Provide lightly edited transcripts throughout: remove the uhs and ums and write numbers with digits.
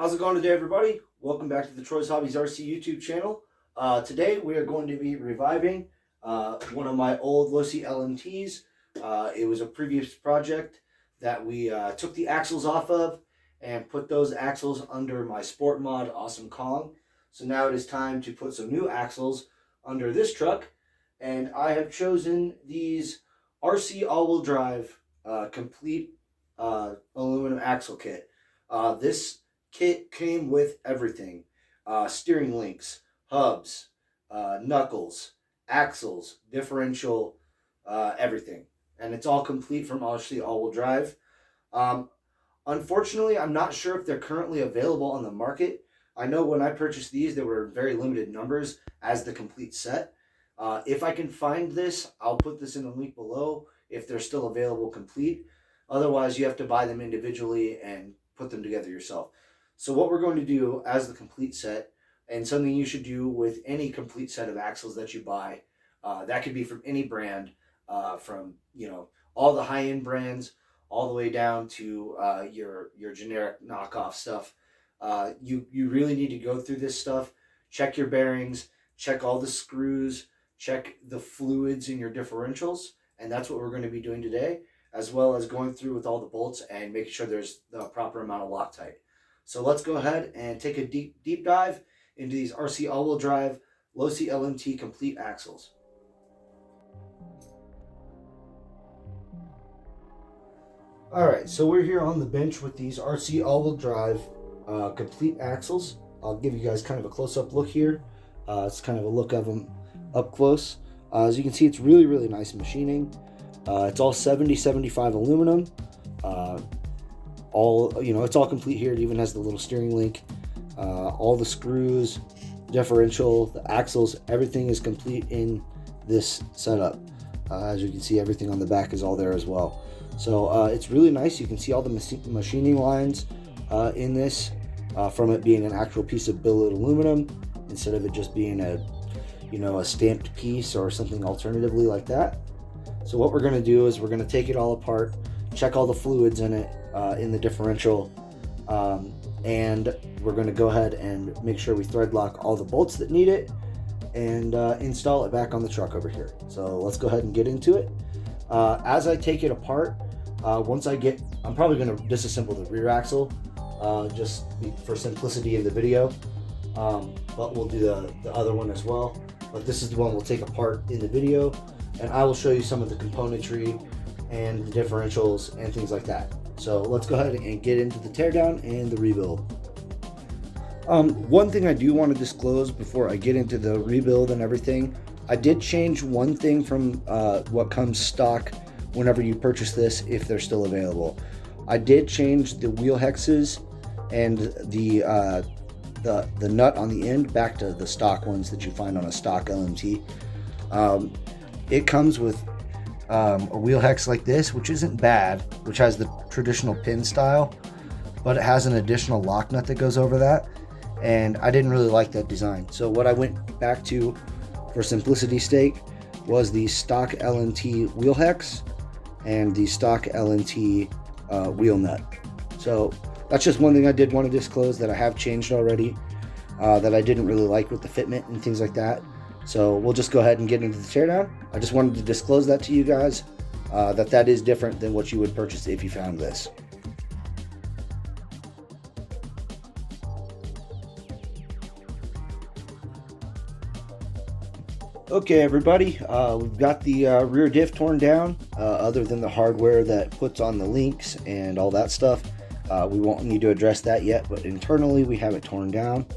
How's it going today, everybody? Welcome back to the Troy's Hobbies RC YouTube channel. Today we are going to be reviving one of my old Losi LMTs. It was a previous project that we took the axles off of and put those axles under my sport mod Awesome Kong. So now it is time to put some new axles under this truck, and I have chosen these RC all-wheel drive complete aluminum axle kit. This kit came with everything: steering links, hubs, knuckles, axles, differential, everything. And it's all complete from RC all-wheel drive. Unfortunately, I'm not sure if they're currently available on the market. I know when I purchased these, they were very limited numbers as the complete set. If I can find this, I'll put this in the link below if they're still available complete. Otherwise, you have to buy them individually and put them together yourself. So what we're going to do as the complete set, and something you should do with any complete set of axles that you buy, that could be from any brand, from all the high-end brands all the way down to your generic knockoff stuff. You really need to go through this stuff, check your bearings, check all the screws, check the fluids in your differentials, and that's what we're going to be doing today, as well as going through with all the bolts and making sure there's the proper amount of Loctite. So let's go ahead and take a deep dive into these RC all-wheel drive Losi LMT complete axles. Alright, so we're here on the bench with these RC all-wheel drive complete axles. I'll give you guys kind of a close-up look here. It's kind of a look of them up close. As you can see, it's really nice machining. It's all 70-75 aluminum. It's all complete here. It even has the little steering link, all the screws, differential, the axles, everything is complete in this setup. As you can see, everything on the back is all there as well. So it's really nice. You can see all the machining lines in this, from it being an actual piece of billet aluminum instead of it just being a stamped piece or something alternatively like that. So what we're going to do is we're going to take it all apart, check all the fluids in it, in the differential, and we're going to go ahead and make sure we thread lock all the bolts that need it and install it back on the truck over here. So let's go ahead and get into it. As I take it apart, I'm probably going to disassemble the rear axle, just for simplicity in the video, but we'll do the other one as well. But this is the one we'll take apart in the video, and I will show you some of the componentry and the differentials and things like that. So let's go ahead and get into the teardown and the rebuild. One thing I do want to disclose before I get into the rebuild and everything, I did change one thing from what comes stock whenever you purchase this, if they're still available. I did change the wheel hexes and the nut on the end back to the stock ones that you find on a stock LMT. It comes with a wheel hex like this, which isn't bad, which has the traditional pin style, but it has an additional lock nut that goes over that, and I didn't really like that design. So what I went back to for simplicity's sake was the stock LMT wheel hex and the stock LMT wheel nut. So that's just one thing I did want to disclose that I have changed already, that I didn't really like with the fitment and things like that. So we'll just go ahead and get into the teardown. I just wanted to disclose that to you guys, that is different than what you would purchase if you found this. Okay, everybody, we've got the rear diff torn down. Other than the hardware that puts on the links and all that stuff, we won't need to address that yet, but internally we have it torn down.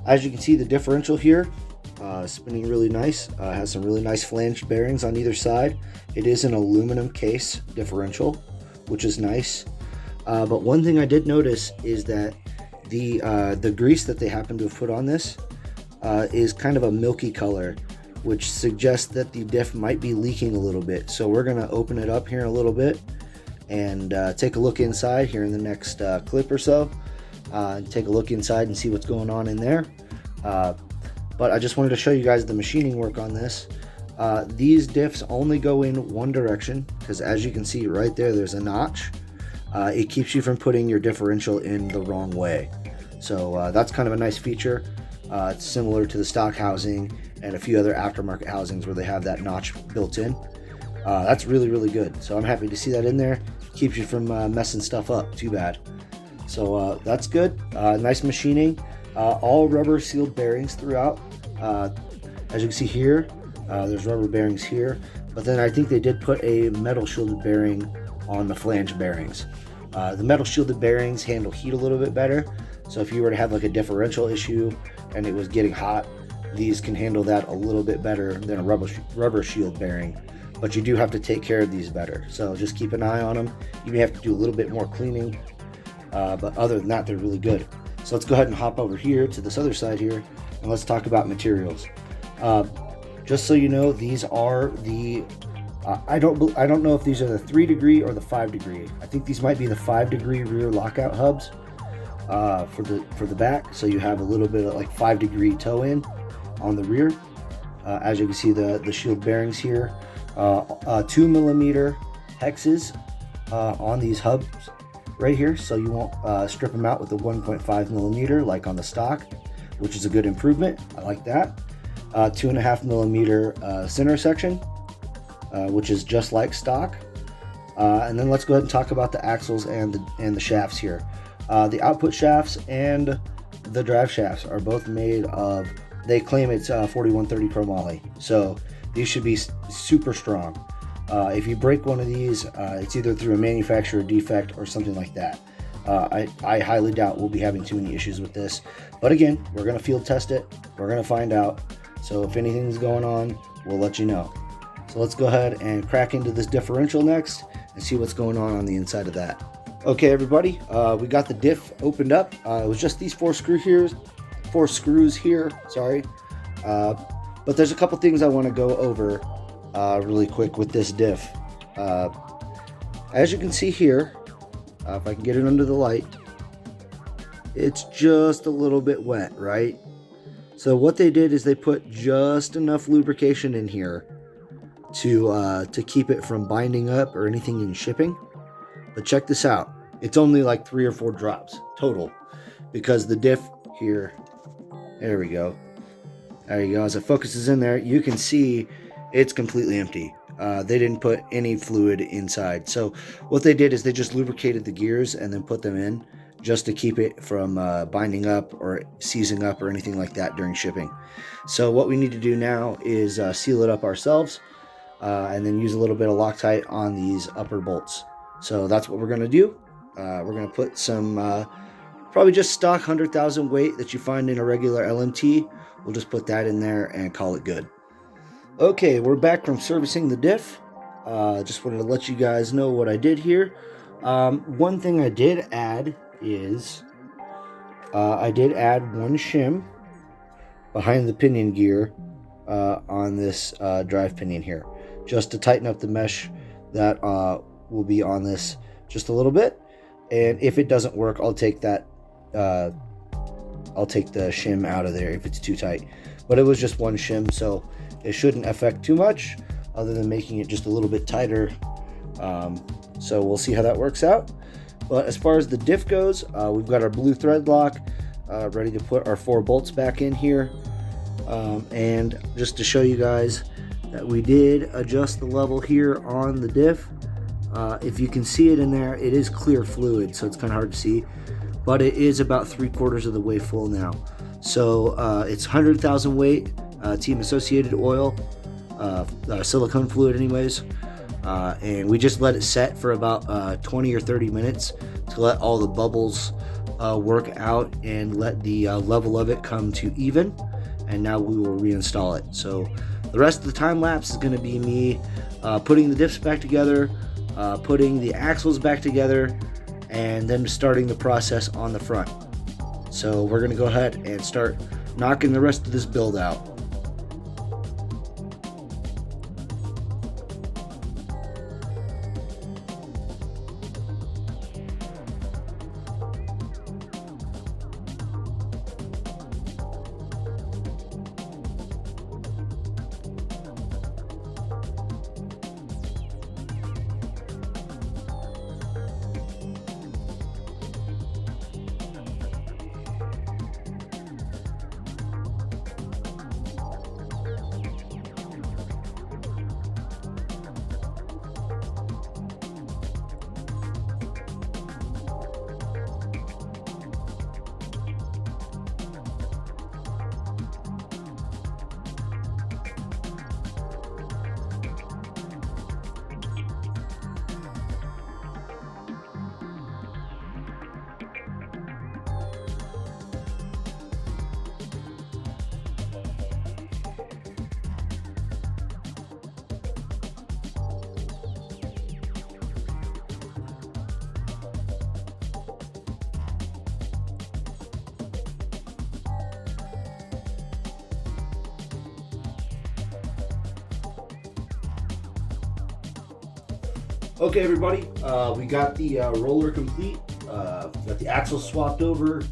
As you can see, the differential here, spinning really nice, has some really nice flange bearings on either side. It is an aluminum case differential, which is nice. But one thing I did notice is that the grease that they happen to have put on this is kind of a milky color, which suggests that the diff might be leaking a little bit. So we're going to open it up here in a little bit and take a look inside here in the next clip or so. Take a look inside and see what's going on in there. But I just wanted to show you guys the machining work on this. These diffs only go in one direction, because as you can see right there, there's a notch. it keeps you from putting your differential in the wrong way. So that's kind of a nice feature. It's similar to the stock housing and a few other aftermarket housings where they have that notch built in. That's really, really good. So I'm happy to see that in there. Keeps you from messing stuff up too bad. So that's good. Nice machining. All rubber sealed bearings throughout. As you can see here, there's rubber bearings here. But then I think they did put a metal shielded bearing on the flange bearings. The metal shielded bearings handle heat a little bit better. So if you were to have like a differential issue and it was getting hot, these can handle that a little bit better than a rubber shield bearing. But you do have to take care of these better. So just keep an eye on them. You may have to do a little bit more cleaning. But other than that, they're really good. So let's go ahead and hop over here to this other side here and let's talk about materials. Just so you know, these are the I don't know if these are the 3 degree or the 5 degree. I think these might be the 5 degree rear lockout hubs for the back. So you have a little bit of like 5 degree toe in on the rear. As you can see, the shield bearings here, 2 millimeter hexes on these hubs right here, so you won't strip them out with the 1.5 millimeter like on the stock, which is a good improvement. I like that. 2.5 millimeter center section, which is just like stock. And then let's go ahead and talk about the axles and the shafts here. The output shafts and the drive shafts are both made of, they claim it's 4130 chromoly, so these should be super strong. If you break one of these, it's either through a manufacturer defect or something like that. I highly doubt we'll be having too many issues with this, but again, we're going to field test it. We're going to find out. So if anything's going on, we'll let you know. So let's go ahead and crack into this differential next and see what's going on the inside of that. Okay, everybody, we got the diff opened up. It was just these four screws here, sorry. But there's a couple things I want to go over really quick with this diff. As you can see here, if I can get it under the light, it's just a little bit wet, right? So what they did is they put just enough lubrication in here to keep it from binding up or anything in shipping. But check this out. It's only like 3 or 4 drops total, because the diff here, there we go. There you go. As it focuses in there, you can see it's completely empty. They didn't put any fluid inside. So what they did is they just lubricated the gears and then put them in just to keep it from binding up or seizing up or anything like that during shipping. So what we need to do now is seal it up ourselves and then use a little bit of Loctite on these upper bolts. So that's what we're going to do. We're going to put some probably just stock 100,000 weight that you find in a regular LMT. We'll just put that in there and call it good. Okay, we're back from servicing the diff. Just wanted to let you guys know what I did here. One thing I did add is I did add one shim behind the pinion gear on this drive pinion here, just to tighten up the mesh that will be on this just a little bit. And if it doesn't work, I'll take that I'll take the shim out of there if it's too tight. But it was just one shim, so it shouldn't affect too much other than making it just a little bit tighter. So we'll see how that works out. But as far as the diff goes, we've got our blue thread lock ready to put our 4 bolts back in here. And just to show you guys that we did adjust the level here on the diff. If you can see it in there, it is clear fluid, so it's kind of hard to see. But it is about 3/4 of the way full now. So it's 100,000 weight, Team Associated oil, silicone fluid anyways. And we just let it set for about 20 or 30 minutes to let all the bubbles work out and let the level of it come to even. And now we will reinstall it. So the rest of the time lapse is going to be me putting the diffs back together, putting the axles back together, and then starting the process on the front. So we're going to go ahead and start knocking the rest of this build out. Okay, everybody, we got the roller complete. Got the axles swapped over.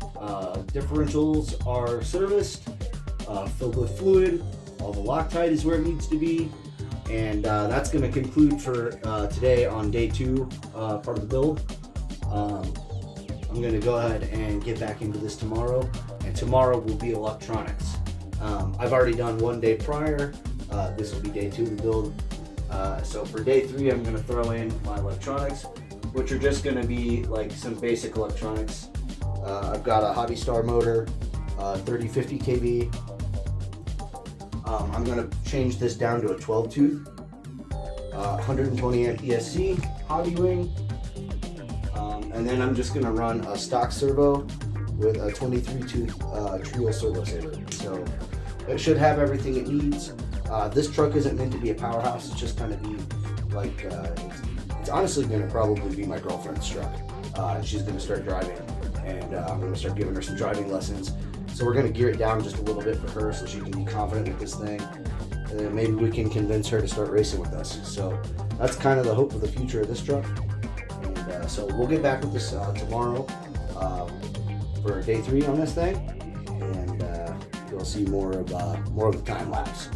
Differentials are serviced, filled with fluid. All the Loctite is where it needs to be. And that's going to conclude for today on day 2, part of the build. I'm going to go ahead and get back into this tomorrow. And tomorrow will be electronics. I've already done 1 day prior. This will be day 2 of the build. So for day 3, I'm going to throw in my electronics, which are just going to be like some basic electronics. I've got a Hobby Star motor, 3050 kV. I'm going to change this down to a 12 tooth, 120 amp ESC Hobby Wing, and then I'm just going to run a stock servo with a 23 tooth Trio servo saver. So it should have everything it needs. This truck isn't meant to be a powerhouse. It's just kind of be like, it's honestly going to probably be my girlfriend's truck. She's going to start driving, and I'm going to start giving her some driving lessons. So we're going to gear it down just a little bit for her so she can be confident with this thing. And then maybe we can convince her to start racing with us. So that's kind of the hope for the future of this truck. And so we'll get back with this tomorrow for day 3 on this thing. And you'll see more of the time lapse.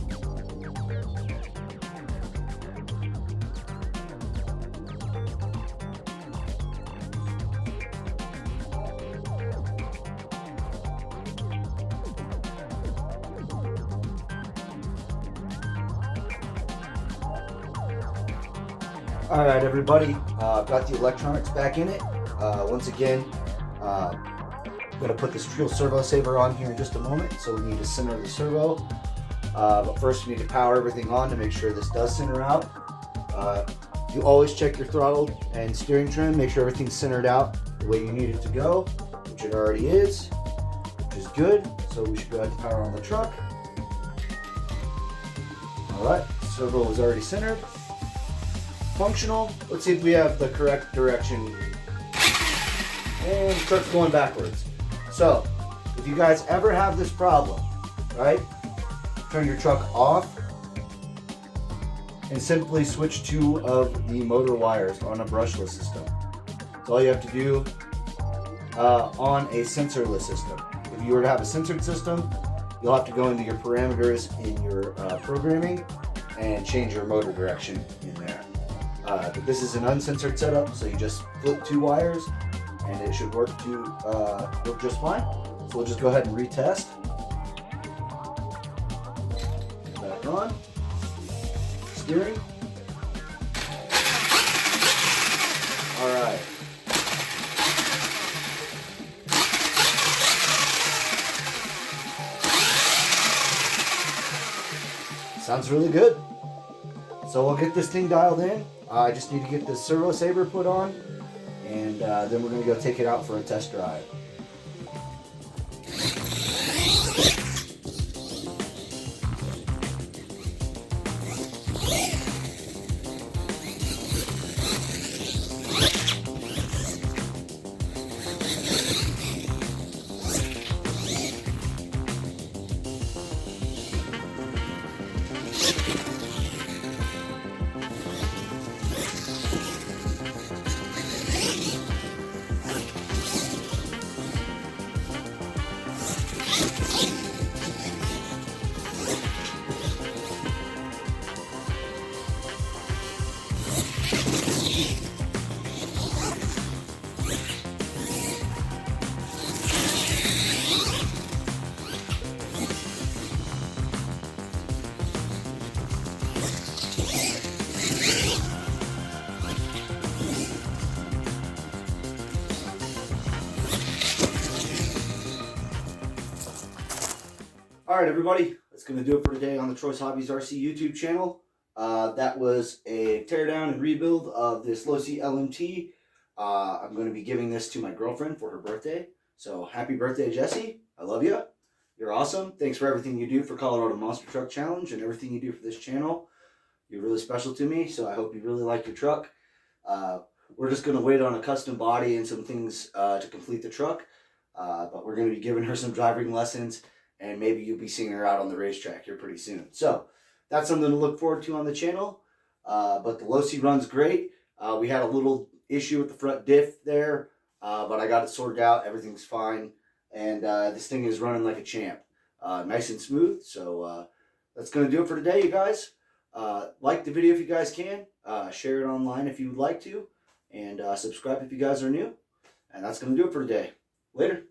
All right, everybody, got the electronics back in it. Once again, I'm going to put this Trio servo saver on here in just a moment. So we need to center the servo. But first we need to power everything on to make sure this does center out. You always check your throttle and steering trim, make sure everything's centered out the way you need it to go, which it already is, which is good. So we should go ahead and power on the truck. All right, servo is already centered. Functional. Let's see if we have the correct direction. And the truck's going backwards. So, if you guys ever have this problem, right? Turn your truck off and simply switch 2 of the motor wires on a brushless system. That's all you have to do on a sensorless system. If you were to have a sensored system, you'll have to go into your parameters in your programming and change your motor direction in there. But this is an uncensored setup, so you just flip 2 wires and it should work just fine. So we'll just go ahead and retest. Back on. Steering. All right. Sounds really good. So we'll get this thing dialed in. I just need to get this servo saver put on, and then we're going to go take it out for a test drive. All right, everybody, that's going to do it for today on the Troy's Hobbies RC YouTube channel. That was a teardown and rebuild of this Losi LMT. I'm going to be giving this to my girlfriend for her birthday. So happy birthday, Jessie. I love you. You're awesome. Thanks for everything you do for Colorado Monster Truck Challenge and everything you do for this channel. You're really special to me, so I hope you really like your truck. We're just going to wait on a custom body and some things to complete the truck. But we're going to be giving her some driving lessons, and maybe you'll be seeing her out on the racetrack here pretty soon. So that's something to look forward to on the channel. But the Losi runs great. We had a little issue with the front diff there, but I got it sorted out. Everything's fine, and this thing is running like a champ, nice and smooth. So that's gonna do it for today, you guys. Like the video if you guys can, share it online if you would like to, and subscribe if you guys are new. And that's gonna do it for today. Later.